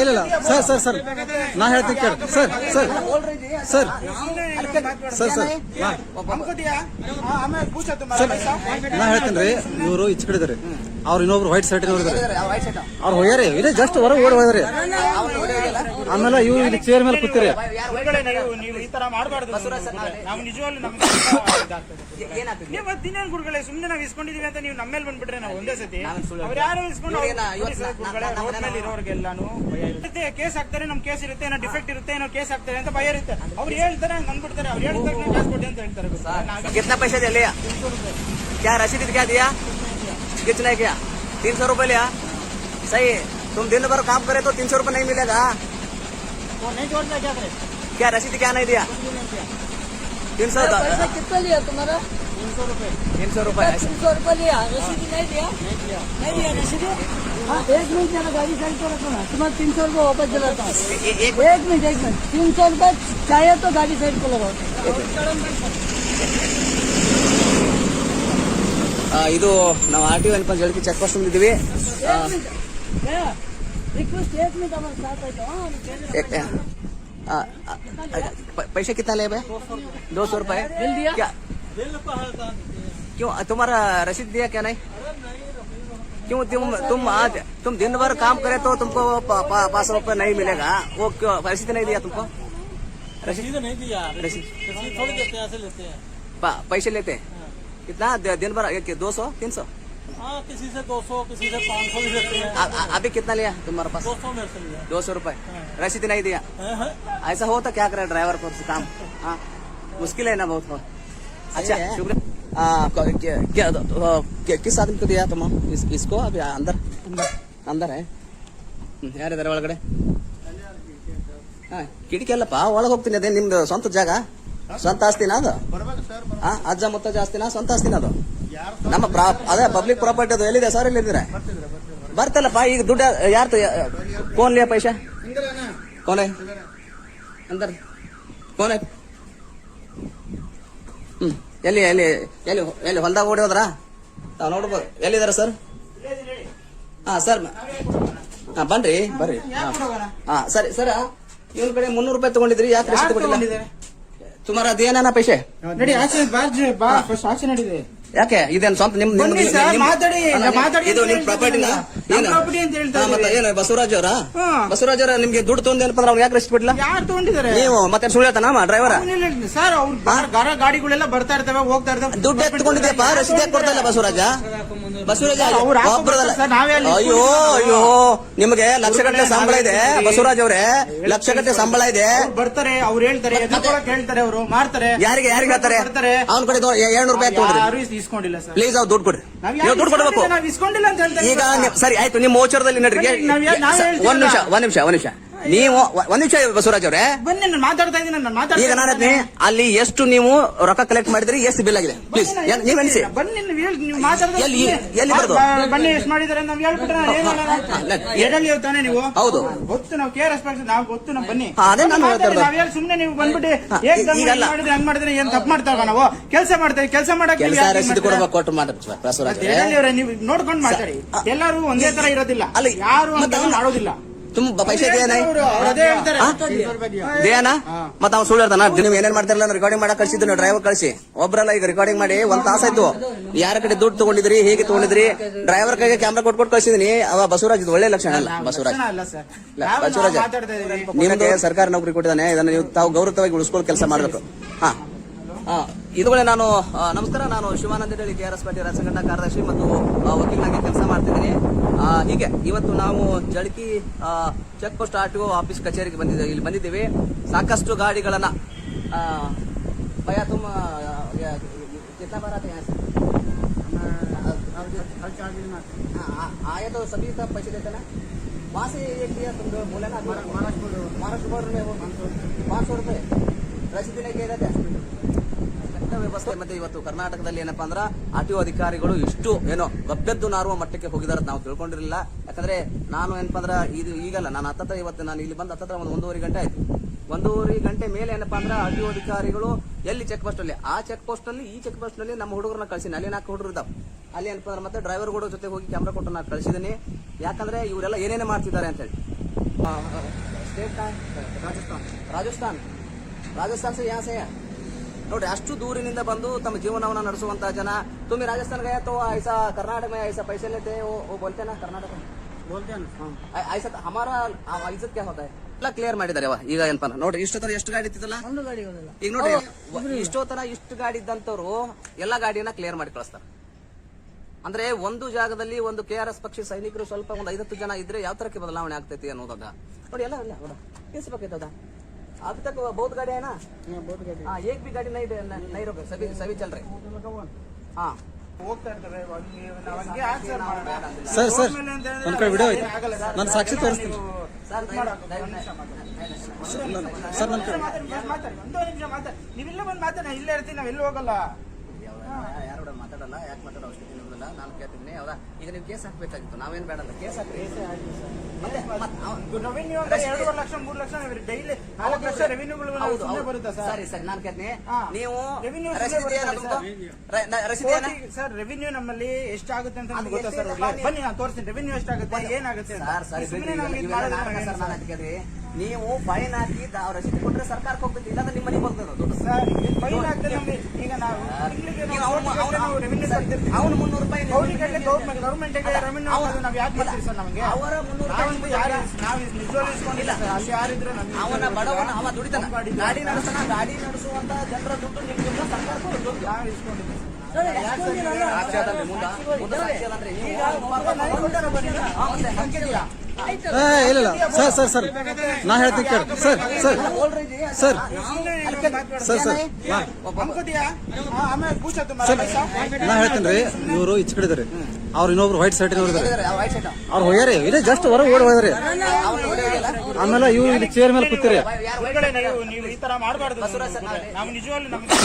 ಇಲ್ಲ sir sir sir ನಾ ಹೇಳ್ತೀನಿ ಕೇಳಿ sir sir sir sir sir ನಾ ಹೇಳ್ತೀನಿ ರೀ ಇವರು ಈಚೆ ಕಡೆ ಇದಾರೆ ಅವ್ರು ಇನ್ನೊಬ್ರು ವೈಟ್ ಶರ್ಟ್ ಇದಾರೆ ಅವ್ರು ಹೋಗ್ಯಾರಿ ಇದೇ ಜಸ್ಟ್ ಹೊರಗೆ ಓಡಿ ಹೋದ್ರಿ ಆಮೇಲೆ ಇವ್ರು ಇಲ್ಲಿ ಚೇರ್ ಮೇಲೆ ಕೂತಿರಿ ನೀವು ಈ ತರ ಮಾಡಬಾರ್ದು. ನಾವು ನಿಜವಾಗ್ಲೂ ದಿನೇನ್ ಗುರುಗಳೇ ಸುಮ್ಮನೆ ನಾವು ಇಸ್ಕೊಂಡಿದೀವಿ ಅಂತ ನೀವು ನಮ್ಮ ಮೇಲೆ ಬಂದ್ಬಿಟ್ರೆ ನಾವು ಒಂದೇ ಸತಿ ಅವ್ರು ಯಾರು ಇಸ್ಕೊಂಡು ಇರೋರ್ಗೆಲ್ಲಾನು ಭಯ ಇರುತ್ತೆ. ಕೇಸ್ ಹಾಕ್ತಾರೆ, ನಮ್ ಕೇಸ್ ಇರುತ್ತೆ, ಏನೋ ಡಿಫೆಕ್ಟ್ ಇರುತ್ತೆ, ಏನೋ ಕೇಸ್ ಹಾಕ್ತಾರೆ ಅಂತ ಭಯ ಇರುತ್ತೆ. ಅವ್ರು ಹೇಳ್ತಾರೆ ಹಂಗ್ ಅಂದ್ಬಿಡ್ತಾರೆ. ಅವ್ರು ಹೇಳ್ತಾರೆ ಕೇಸ್ ಕೊಡಿ ಅಂತ ಹೇಳ್ತಾರೆ. कितना पैसा दे लिया? क्या रसीद क्या दिया? कितना क्या? 300 रुपए लिया. सही. तुम दिन भर काम करे तो 300 रुपए नहीं मिलेगा. नहीं छोड़ना क्या करे? क्या रसीद क्या नहीं दिया? 300 कितना लिया तुम्हारा? 300 रुपए. 300 रुपए. 300 रुपए लिया. रसीद नहीं दिया? नहीं दिया रसीद. हाँ 1 मिनट जरा गाड़ी साइड पर रखो ना. तुम्हारा 300 रुपए वापस दिलाता हूँ. 1 मिनट 300 रुपए चाहिए तो गाड़ी साइड पर लगाओ. ಇದು ನಾವು RTO ಏನಪ್ಪ ಜಳಕಿ ಚೆಕ್ ಪೋಸ್ಟ್ ಬಂದಿದ್ದೀವಿ. रिक्वेस्ट 1 मिनट हमारे साथ है तो पैसे कितना ले भाई? 200 रुपए. बिल दिया? क्या क्यों तुम्हारा रसीद दिया क्या नहीं? क्यों तुम दिन भर काम करे तो तुमको 500 रुपए नहीं मिलेगा. वो क्यों रसीद नहीं दिया तुमको? रसीद नहीं दिया. रसीद थोड़ी देते हैं, ऐसे लेते हैं. पैसे लेते हैं कितना दिन भर? 200 300? हाँ किसी से 200 किसी से 500 भी देते हैं. अभी कितना लिया तुम्हारे पास? 200 मेरे से लिया. 200 रुपए. रसीद नहीं दिया. ऐसा हो तो क्या करे ड्राइवर को काम. हाँ मुश्किल है ना बहुत. अच्छा शुक्रिया. किस आदमी को दिया तुम इसको? अभी अंदर है. ಯಾರಿದ್ದಾರೆ ಒಳಗಡೆ? ಕಿಟಕಿ ಅಲ್ಲಪ್ಪ, ಒಳಗೆ ಹೋಗ್ತೀನಿ. ಅದೇ ನಿಮ್ದು ಸ್ವಂತ ಜಾಗ, ಸ್ವಂತ ಆಸ್ತಿನ ಅದು? ಅಜ್ಜ ಮುತ್ತಜ್ಜ ಆಸ್ತಿನ, ಸ್ವಂತ ಆಸ್ತಿನ ಅದು? ನಮ್ಮ ಅದೇ ಪಬ್ಲಿಕ್ ಪ್ರಾಪರ್ಟಿ ಅದು. ಎಲ್ಲಿದೆ ಸರ್? ಎಲ್ಲಿದ್ದೀರಾ? ಬರ್ತಲ್ಲಪ್ಪ ಈಗ ದುಡ್ಡು ಯಾರ್ದು? कौन लिया पैसा? कौन है अंदर? कौन है? ಎಲ್ಲಿ ಎಲ್ಲಿ ಎಲ್ಲಿ ಎಲ್ಲಿ ಹೊಲ್ದಾಗ ಓಡಿ ಹೋದ್ರ? ತಾವ್ ನೋಡ್ಬೋದು. ಎಲ್ಲಿದಾರ ಸರ್? ಹಾ ಸರ್ ಬನ್ರಿ ಬರ್ರಿ. ಹಾ ಸರಿ ಸರ್. ಇವನ್ ಕಡೆ 300 ರೂಪಾಯಿ ತಗೊಂಡಿದ್ರಿ, ಯಾಕೆ ರಸೀದಿ ಕೊಟ್ಟಿಲ್ಲ? ತುಮಾರ ಅದೇನ ಪೈಸೆ? ನಡಿ ಆಚೆ ಬಾ, ಫಸ್ಟ್ ಆಚೆ ನಡಿದೆ. ಯಾಕೆ ಇದೇನು ಸ್ವಂತ ನಿಮ್ ಇದು ನಿಮ್ ಪ್ರಾಪರ್ಟಿನ? ಏನು ಬಸವರಾಜ್ ಅವರ? ಬಸವರಾಜ್ ಅವರ ನಿಮ್ಗೆ ದುಡ್ಡು ತೊಂದೇನಪ್ಪ ಅಂದ್ರೆ ಅವ್ನು ಯಾಕೆ ರಸೀದಿ ಕೊಟ್ಟಿಲ್ಲ? ಯಾರು ತಗೊಂಡಿದ್ದಾರೆ? ನೀವು ಮತ್ತೆ ಸುಳ್ಳು ಹೇಳ್ತಾನ ಡ್ರೈವರ? ಸರ್ ಅವ್ರ ಗಾಡಿಗಳೆಲ್ಲ ಬರ್ತಾ ಇರ್ತವೆ, ಹೋಗ್ತಾ ಇರ್ತವೆ. ದುಡ್ಡು ಎತ್ಕೊಂಡಿದ್ಯಪ್ಪ, ರಸೀದಿ ಕೊಡ್ತಾ ಇಲ್ಲ ಬಸವರಾಜ. ಬಸವರಾಜ ಅಯ್ಯೋ ಅಯ್ಯೋ, ನಿಮಗೆ ಲಕ್ಷಗಟ್ಟಲೆ ಸಂಬಳ ಇದೆ ಬಸವರಾಜ್ ಅವರೇ, ಲಕ್ಷಗಟ್ಟಲೆ ಸಂಬಳ ಇದೆ. ಬರ್ತಾರೆ, ಅವ್ರು ಹೇಳ್ತಾರೆ, ಹೇಳ್ತಾರೆ, ಅವರು ಮಾಡ್ತಾರೆ. ಯಾರಿಗೆ ಹೇಳ್ತಾರೆ? ಅವ್ನ ಕಡೆ 700 ರೂಪಾಯಿ ತಗೊಂಡ್ರಿ. ಇಸ್ಕೊಂಡಿಲ್ಲ ಸರ್. ಪ್ಲೀಸ್ ಅವ್ರು ದುಡ್ಡು ಕೊಡ್ರಿ. ನೀವು ದುಡ್ಡು ಕೊಡ್ಬೇಕು. ಇಸ್ಕೊಂಡಿಲ್ಲ ಅಂತ ಹೇಳ್ತಾರೆ. ಈಗ ಸರಿ ಆಯ್ತು, ನಿಮ್ಮ ಓಚರದಲ್ಲಿ ನಡ್ರಿ. ಒಂದ್ ನಿಮಿಷ ನೀವು ಒಂದ್ ನಿಮಿಷ ಬಸವರಾಜ್ ಅವರೇ ಬನ್ನಿ, ನಾನು ಮಾತಾಡ್ತಾ ಇದ್ದೀನಿ. ಈಗ ನಾನು ಅಲ್ಲಿ ಎಷ್ಟು ನೀವು ರೊಕ್ಕ ಕಲೆಕ್ಟ್ ಮಾಡಿದ್ರಿ, ಎಷ್ಟು ಬಿಲ್ ಆಗಿದೆ ಪ್ಲೀಸ್ ನೀವ್ ಎಣಿಸಿ. ಬನ್ನಿ, ನೀವು ಮಾತಾಡ್ತಾ ಎಲ್ಲಿ ಬರೋದು? ಬನ್ನಿ ಎಷ್ಟು ಮಾಡಿದಾರೆ ನಾವು ಹೇಳ್ಬಿಟ್ರೆ ಎಡಲ್ಲಿ ಹೇಳ್ತಾನೆ ನೀವು. ಹೌದು ಗೊತ್ತು, ನಾವು ಕೇರ್ ರೆಸ್ಪೆಕ್ಟ್ ನಾವು ಗೊತ್ತು. ನಾವು ಬನ್ನಿ, ಅದೇ ನಾನು ಹೇಳ್ತಾರೆ. ನಾವ್ ಹೇಳಿ ಸುಮ್ನೆ ನೀವು ಬಂದ್ಬಿಟ್ಟು ಮಾಡಿದ್ರೆ ಹಂಗ್ ಮಾಡಿದ್ರೆ ಏನ್ ತಪ್ಪು ಮಾಡ್ತಾವ? ನಾವು ಕೆಲಸ ಮಾಡ್ತೇವೆ, ಕೆಲಸ ಮಾಡಕ್ ರಸೀದಿ ಕೊಡ್ಬೇಕು. ಕೊಟ್ಟು ಮಾತಾಡ್ತೀವಿ ಬಸವರಾಜ್. ನೀವು ನೋಡ್ಕೊಂಡು ಮಾತಾಡಿ. ಎಲ್ಲರೂ ಒಂದೇ ತರ ಇರೋದಿಲ್ಲ, ಯಾರು ಮಾಡೋದಿಲ್ಲ. ತುಂಬ ಪೈಸೆ ದಿಯಾ ಮತ್ತೆ ಅವ್ನು ಸುಳ್ಳು ಹೇಳ್ತಾನ? ನೀವು ಏನೇನ್ ಮಾಡ್ತಾರಲ್ಲ, ರೆಕಾರ್ಡಿಂಗ್ ಮಾಡಕ್ ಕಳ್ಸಿದ್ದು ಡ್ರೈವರ್ ಕಳ್ಸಿ. ಒಬ್ರಲ್ಲ ಈಗ ರೆಕಾರ್ಡಿಂಗ್ ಮಾಡಿ 1 ತಾಸಾಯ್ತು. ಯಾರ ಕಡೆ ದುಡ್ಡು ತಗೊಂಡಿದ್ರಿ, ಹೇಗೆ ತಗೊಂಡಿದ್ರಿ? ಡ್ರೈವರ್ ಕೈಗೆ ಕ್ಯಾಮ್ರಾ ಕೊಟ್ಕೊಟ್ಟು ಕಳ್ಸಿದೀನಿ. ಅವ ಬಸವರಾಜ್ ಇದು ಒಳ್ಳೆ ಲಕ್ಷಣ ಅಲ್ಲ. ಬಸವರಾಜ್ ನಿಮ್ಗೆ ಸರ್ಕಾರ ನೌಕರಿ ಕೊಟ್ಟಿದ್ದಾನೆ, ಇದನ್ನ ನೀವು ತಾವು ಗೌರವವಾಗಿ ಉಳಿಸ್ಕೊಳ್ಳೋ ಕೆಲಸ ಮಾಡ್ಬೇಕು. ಹಾ ಇದುಗಳೇ ನಾನು ನಮಸ್ಕಾರ. ನಾನು ಶಿವಾನಂದ ಹೇಳಿ KRS ಪಾಟೀಲ್ ರಾಜ್ಯ ಸಂಘಟನಾ ಕಾರ್ಯದರ್ಶಿ ಮತ್ತು ವಕೀಲನಾಗಿ ಕೆಲಸ ಮಾಡ್ತಿದ್ದೀನಿ. ಹೀಗೆ ಇವತ್ತು ನಾವು Jalaki check post RTO office ಕಚೇರಿಗೆ ಇಲ್ಲಿ ಬಂದಿದ್ದೀವಿ. ಸಾಕಷ್ಟು ಗಾಡಿಗಳನ್ನ ಭಯ ತುಂಬ कितना बार आते हैं आया तो सभी सब पैसे देते ना? वहाँ से एक दिया तुम जो बोले ना महाराष्ट्र बॉर्डर में वो 500 रुपये रसीदी नहीं कह रहे ವ್ಯವಸ್ಥೆ. ಮತ್ತೆ ಇವತ್ತು ಕರ್ನಾಟಕದಲ್ಲಿ ಏನಪ್ಪಾ ಅಂದ್ರೆ RTO ಅಧಿಕಾರಿಗಳು ಇಷ್ಟು ಏನೋ ಗಬ್ಬೆದ್ದು ನಾರುವ ಮಟ್ಟಕ್ಕೆ ಹೋಗಿದಾರ ನಾವು ತಿಳ್ಕೊಂಡಿರಲಿಲ್ಲ. ಯಾಕಂದ್ರೆ ನಾನು ಏನಪ್ಪಾ ಅಂದ್ರೆ ಇದು ಈಗಲ್ಲ, ನಾನು ಹತ್ತತ್ರ ಇವತ್ತು ನಾನು ಇಲ್ಲಿ ಬಂದು ಹತ್ತತ್ರ 1.5 ಗಂಟೆ ಆಯ್ತು. 1.5 ಗಂಟೆ ಮೇಲೆ ಏನಪ್ಪಾ ಅಂದ್ರೆ RTO ಅಧಿಕಾರಿಗಳು ಎಲ್ಲಿ ಚೆಕ್ ಪೋಸ್ಟ್ ಅಲ್ಲಿ, ಆ ಚೆಕ್ ಪೋಸ್ಟ್ ನಲ್ಲಿ ಈ ಚೆಕ್ ಪೋಸ್ಟ್ ನಲ್ಲಿ ನಮ್ಮ ಹುಡುಗರನ್ನ ಕಳಿಸಿನಿ. ಅಲ್ಲಿ 4 ಹುಡುಗರು ಇದ್ದಾವೆ. ಅಲ್ಲಿ ಏನಪ್ಪಾ ಅಂದ್ರೆ ಮತ್ತೆ ಡ್ರೈವರ್ ಕೂಡ ಜೊತೆ ಹೋಗಿ ಕ್ಯಾಮ್ರಾ ಕೊಟ್ಟು ನಾನು ಕಳಿಸಿದೀನಿ. ಯಾಕಂದ್ರೆ ಇವರೆಲ್ಲ ಏನೇನೇ ಮಾಡ್ತಿದ್ದಾರೆ ಅಂತ ಹೇಳಿ स्टेट का ರಾಜಸ್ಥಾನ್ ರಾಜಸ್ಥಾನ್ से यहाँ से है ನೋಡ್ರಿ ಅಷ್ಟು ದೂರಿನಿಂದ ಬಂದು ತಮ್ಮ ಜೀವನವನ್ನ ನಡೆಸುವಂತ ಜನ तुम्हें राजस्थान गया तो ऐसा कर्नाटक में ऐसा पैसे लेते हैं वो बोलते हैं ना कर्नाटक में बोलते हैं ना ऐसा हमारा इज्जत क्या होता है ಎಲ್ಲ ಕ್ಲಿಯರ್ ಮಾಡಿದ್ದಾರೆ ಈಗ ಏನಪ್ಪ ನೋಡ್ರಿ ಇಷ್ಟೊತ್ತರ ಎಷ್ಟು ಗಾಡಿ ಇತ್ತಿತ್ತಲ್ಲ ಒಂದು ಗಾಡಿ ಹೋಗಲ್ಲ. ಈಗ ನೋಡ್ರಿ ಇಷ್ಟೊತ್ತರ ಇಷ್ಟು ಗಾಡಿ ಇದ್ದಂತವ್ರು ಎಲ್ಲಾ ಗಾಡಿಯನ್ನ ಕ್ಲಿಯರ್ ಮಾಡಿ ಕಳಿಸ್ತಾರೆ. ಅಂದ್ರೆ ಒಂದು ಜಾಗದಲ್ಲಿ ಒಂದು KRS ಪಕ್ಷಿ ಸೈನಿಕರು ಸ್ವಲ್ಪ ಒಂದು 50 ಜನ ಇದ್ರೆ ಯಾವ ತರಕ್ಕೆ ಬದಲಾವಣೆ ಆಗ್ತೈತಿ ಅನ್ನೋದಾಗ ನೋಡಿ ಎಲ್ಲ ಇಲ್ಲ ನೋಡ ತಿಳಿಸ್ಬೇಕಾಯ್ತದ अब तक बहुत गाड़ी है ना बहुत गाड़ी हाँ एक भी गाड़ी नहीं रोके सभी चल रहे हाँ ಹೋಗ್ತಾ ಇರ್ತಾರೆ ಹಂಗೆ ಯಾಕೆ ಸರ್ ಮಾಡೋಣ? ಸರ್ ಸರ್ ಮೇಲೆ ಅಂತ ಹೇಳಿದ್ರೆ ಒಂದ್ ಕಡೆ ವಿಡಿಯೋ ಐತಿ ಆಗಲ್ಲ ಸರ್. ನಾನು ಸಾಕ್ಷಿ ತೋರಿಸ್ತೀನಿ सर ಸರ್ ನನ್ನ ಮಾತಾಡಿ ಒಂದೇ ನಿಮಿಷ ಮಾತಾಡಿ ನೀವಿಲ್ಲ ಬಂದು ಮಾತಾಡಿ ನಾನು ಇಲ್ಲೇ ಇರ್ತೀನಿ ನಾವು ಎಲ್ಲೂ ಹೋಗಲ್ಲ ಯಾರು ಮಾತಾಡಲ್ಲ ಯಾಕೆ ಮಾತಾಡೋ ಅವಶ್ಯಕತೆ ಇರೋದಿಲ್ಲ ನಾನು ಕೇಳ್ತೀನಿ ಹೌದಾ ಈಗ ನೀವು ಕೇಸ್ ಹಾಕ್ಬೇಕಾಗಿತ್ತು ನಾವೇನ್ ಬೇಡಲ್ಲ ಕೇಸ್ ಹಾಕ್ರಿ ರೆವಿನ್ಯೂ ಅಂದ್ರೆ 2 ಲಕ್ಷ 3 ಲಕ್ಷ ಡೈಲಿ 4 ಲಕ್ಷ ರೆವಿನ್ಯೂಗಳು ಸುಮ್ಮನೆ ಬರುತ್ತಾ ಸರ್? ಸರಿ ಸರಿ ನಾನು ಕೇಳ್ತೀನಿ ಹಾ. ನೀವು Revenue ರಸೀದಿ ಸುಮ್ನೆ ಏನೋ ಬರುತ್ತಾ ನಿಮ್ದು? ರಸೀದಿ ಏನೋ? ಸರ್ ರೆವಿನ್ಯೂ ನಮ್ಮಲ್ಲಿ ಎಷ್ಟಾಗುತ್ತೆ ಅಂತ ನಿಮ್ಗೆ ಅದು ಗೊತ್ತಾ ಸರ್? ಎಷ್ಟಿದೆ? ಬನ್ನಿ ನಾನು ತೋರಿಸ್ತೀನಿ ರೆವಿನ್ಯೂ ಎಷ್ಟಾಗುತ್ತೆ ಏನಾಗುತ್ತೆ ಅಂತ. ಸರ್ ಸರಿ ಸುಮ್ನೆ ಬಿಡ್ರಿ, ನಮ್ಗೆ ಇದು ಇವೆಲ್ಲ ಮಾಡೋದು ನಾಟಕ ಏನು ಸರ್, ನಾನು ಸರ್? ಅದಕ್ಕೆ ಕೇಳ್ರಿ. ನೀವು ಫೈನ್ ಹಾಕಿ ರಸೀದಿ ಕೊಟ್ರೆ ಸರ್ಕಾರಕ್ಕೆ ಹೋಗ್ತೈತಿ ಇಲ್ಲಾಂದ್ರೆ ನಿಮ್ಮ ಮನೆಗೆ ಬರ್ತದೆ ದುಡ್ಡು. ಸರ್ ಫೈನ್ ಆಗ್ತದೆ ನಮ್ಗೆ ಈಗ ನಾವು ತಿಂಗಳಿಗೆ ನೀವು ನಾವು ರೆವಿನ್ಯೂ ಕಟ್ತಿರ್ತೀವಿ ಅವ್ನು 300 ರೂಪಾಯಿ ಗೌರ್ಮೆಂಟ್ಗೆ ರೆವಿನ್ಯೂ ನಾವು ಯಾಕೆ ಮಾಡ್ತೀವಿ ಸರ್ ನಮಗೆ ಅವರ 300 ನಾವು ರೂಪಾಯಿ ನಿಜವಾಗ್ಲೂ ಇಸ್ಕೊಂಡಿಲ್ಲ ಸರ್ ಅಲ್ಲಿ ಯಾರಿದ್ರು ನಮ್ಗೆ ಅವನ ಬಡವನ ಅವ ದುಡಿತಾನ ಗಾಡಿ ನಡೆಸ್ತಾನ ಗಾಡಿ ನಡೆಸುವಂತ ಜನರ ದುಡ್ಡು ನಿಮ್ಗಿಂತ ಸರ್ಕಾರಕ್ಕೂ ದುಡ್ಡು ನಾವು ಇಸ್ಕೊಂಡಿದ್ದೀವಿ ಸರ್, ಎಷ್ಟೊಂದಿರಲ್ಲ? ಸಾಕ್ಷಿ ಅದಲ್ರಿ ಮುಂದೆ ಸಾಕ್ಷಿ ಅದಲ್ರಿ ನೀವು ಹಾ, ಮತ್ತೆ ಹಾಕಿದ್ಯಾ ಆಯ್ತು. ಏ ಇಲ್ಲ ಇಲ್ಲ ಸರ್ ಸರ್ ಸರ್ ನಾ ಹೇಳ್ತೀನಿ ಕೇಳಿ ಸರ್ ಸರ್ already ಸರ್ ಮಾತಾಡ್ತೀನಿ ಸರ್ ಸರ್ ಅನ್ಕೋತೀಯಾ ಆಮೇಲೆ ಪೂಛ तुम्हारा पैसा ನಾ ಹೇಳ್ತೀನಿ ರೀ ಇವರು ಈಚೆ ಕಡೆ ಇದಾರೆ ಅವ್ರು ಇನ್ನೊಬ್ರು ವೈಟ್ ಶರ್ಟ್ ಇದಾರೆ ವೈಟ್ ಶರ್ಟ್ ಅವ್ರು ಹೋಗ್ಯಾರಿ ಇದೇ ಜಸ್ಟ್ ಹೊರಗೆ ಓಡಿ ಹೋದ್ರಿ ಆಮೇಲೆ ಇವ್ರು ಇಲ್ಲಿ ಚೇರ್ ಮೇಲೆ ಕೂತಿರಿ ಗುರುಗಳೇ, ನೀವು ಈ ತರ ಮಾಡಬಾರ್ದು ನಾವು ನಿಜವಾಗ್ಲೂ ನಮ್ಗೆ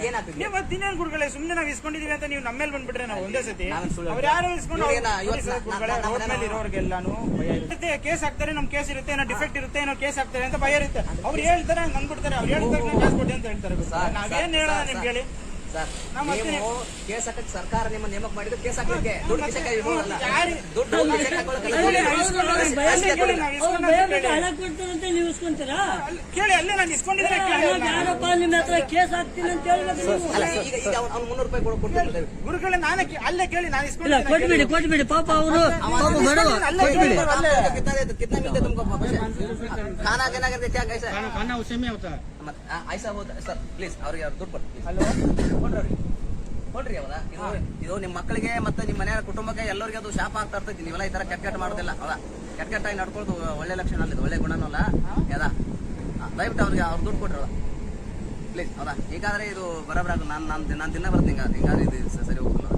ಏನಾಗ್ತದೆ ನೀವು ದಿನೇನ್ ಗುರುಗಳೇ ಸುಮ್ನೆ ನಾವು ಇಸ್ಕೊಂಡಿದೀವಿ ಅಂತ ನೀವು ನಮ್ಮ ಮೇಲೆ ಬಂದ್ಬಿಟ್ರೆ ನಾವು ಒಂದೇ ಸತಿ ನಾವೇನ್ ಸುಳ್ಳು ಅವ್ರು ಯಾರು ಇಸ್ಕೊಂಡು ಇವ್ರಿಗೇನ ಇವತ್ತು ಗುರುಗಳೇ ರೋಡ್ ಮೇಲೆ ಇರೋರ್ಗೆಲ್ಲಾನು ಭಯ ಇರುತ್ತೆ ಕೇಸ್ ಹಾಕ್ತಾರೆ ನಮ್ ಕೇಸ್ ಇರುತ್ತೆ ಏನೋ ಡಿಫೆಕ್ಟ್ ಇರುತ್ತೆ ಏನೋ ಕೇಸ್ ಹಾಕ್ತಾರೆ ಅಂತ ಭಯ ಇರುತ್ತೆ ಅವ್ರು ಹೇಳ್ತಾರೆ ಹಂಗ್ ಅಂದ್ಬಿಡ್ತಾರೆ ಅವ್ರು ಹೇಳಿದ ತಕ್ಷಣ ಕೇಸ್ ಕೊಡಿ ಅಂತ ಹೇಳ್ತಾರೆ ನಾವೇನ್ ಹೇಳೋಣ ನಿಮ್ಗೆ ಹೇಳಿ ಸರ್ ನಾವು ಮತ್ತೆ- ನೀವು ಕೇಸ್ ಹಾಕಕ್ಕೆ ಸರ್ಕಾರ ನಿಮ್ಮ ನೇಮಕ ಮಾಡಿದ್ದು ಕೇಸ್ ಹಾಕಲಿಕ್ಕೆ ದುಡ್ಡು ಕಿಸಕ್ಕೆ ಇರೋದಲ್ಲ ಯಾರು- ದುಡ್ಡು ಕಿಸಕ್ಕೆ ಹಾಕೊಳ್ಳೋದಲ್ಲ. ಹೇಳಿ, ನಾವು ಇಸ್ಕೊಳ್ಳೋದು ಭಯ ಅಷ್ಟೇ ಕೇಳಿ, ನಾವು ಅವ್ರು ಇಸ್ಕೊಳ್ಳೋದು ಭಯ ಅಂತ ಬಿಟ್ಟು ಹೇಳಿ. ಹಣ ಕೊಡ್ತಾರಂತೆ ನೀವು ಇಸ್ಕೊಂತೀರಾ? ಕೇಳಿ ಅಲ್ಲೇ ನಾನು ಇಸ್ಕೊಂಡಿದ್ರೆ ಕೇಳಿ ಹಣ ಯಾರಪ್ಪ ನಿಮ್ಮ ಹತ್ರ ಕೇಸ್ ಹಾಕ್ತೀನಿ ಅಂತ ಹೇಳ್ಬೇಕು ನೀವು. ಅಲ್ಲ ಈಗ ಅವ್ನು 300 ರೂಪಾಯಿ ಕೊಡ್ತಿರ್ತಾರೆ ಗುರುಗಳೇ ನಾನೇ ಅಲ್ಲೇ ಕೇಳಿ ನಾನು ಇಲ್ಲ ಇಸ್ಕೊಂಡಿದ್ದೀನಿ ಕೊಟ್ಬಿಡಿ ಪಾಪ ಅವರು ಪಾಪ ಬಡವ ಅಲ್ಲೇ ಕೇಳಿ कितना मिलते तुमको खाना देना करके क्या कैसा खाना उसी में होता है ऐसा होता सर प्लीज ಅವ್ರಿಗೆ ಅವ್ರು ದುಡ್ಡು ಕೊಡ್ರಿ ಹೌದಾ ಇದು ನಿಮ್ಮ ಮಕ್ಕಳಿಗೆ ಮತ್ತೆ ನಿಮ್ಮ ಮನೆಯ ಕುಟುಂಬಕ್ಕೆ ಎಲ್ಲರಿಗೆ ಅದು ಶಾಪ ಆಗ್ತಾ ಇರ್ತೈತಿ ನೀವೆಲ್ಲ ಈ ತರ ಕೆಟ್ಟ ಮಾಡೋದಿಲ್ಲ ಹೌದಾ ಕೆಟ್ಟಾಗಿ ನಡ್ಕೊಳ್ಳೋದು ಒಳ್ಳೆ ಲಕ್ಷಣ ಅಲ್ಲ ಇದು ಒಳ್ಳೆ ಗುಣನೂ ಅಲ್ಲ ಯಾವ್ದಾ ದಯವಿಟ್ಟು ಅವ್ರಿಗೆ ಅವ್ರು ದುಡ್ಡು ಕೊಡ್ರಿ ಹೌದಾ ಪ್ಲೀಸ್ ಹೌದಾ ಹೀಗಾದ್ರೆ ಇದು ಬರೋಬರ ನಾನು ದಿನ ಬರ್ತೀನಿ ಹಿಂಗಾದ್ರೆ ಇದು ಸರಿ ಹೋಗಲ್ಲ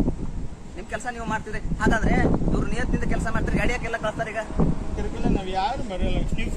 ನಿಮ್ ಕೆಲಸ ನೀವು ಮಾಡ್ತಿದ್ರಿ ಹಾಗಾದ್ರೆ ಇವ್ರು ನಿಯತ್ತಿಂದ ಕೆಲಸ ಮಾಡ್ತೀರಿ ಗಾಡಿಯಾಕೆಲ್ಲ ಕಳ್ಸ್ತಾರೆ ಈಗ ನಾವು ಯಾರು ಬರೆಯಲ್ಲ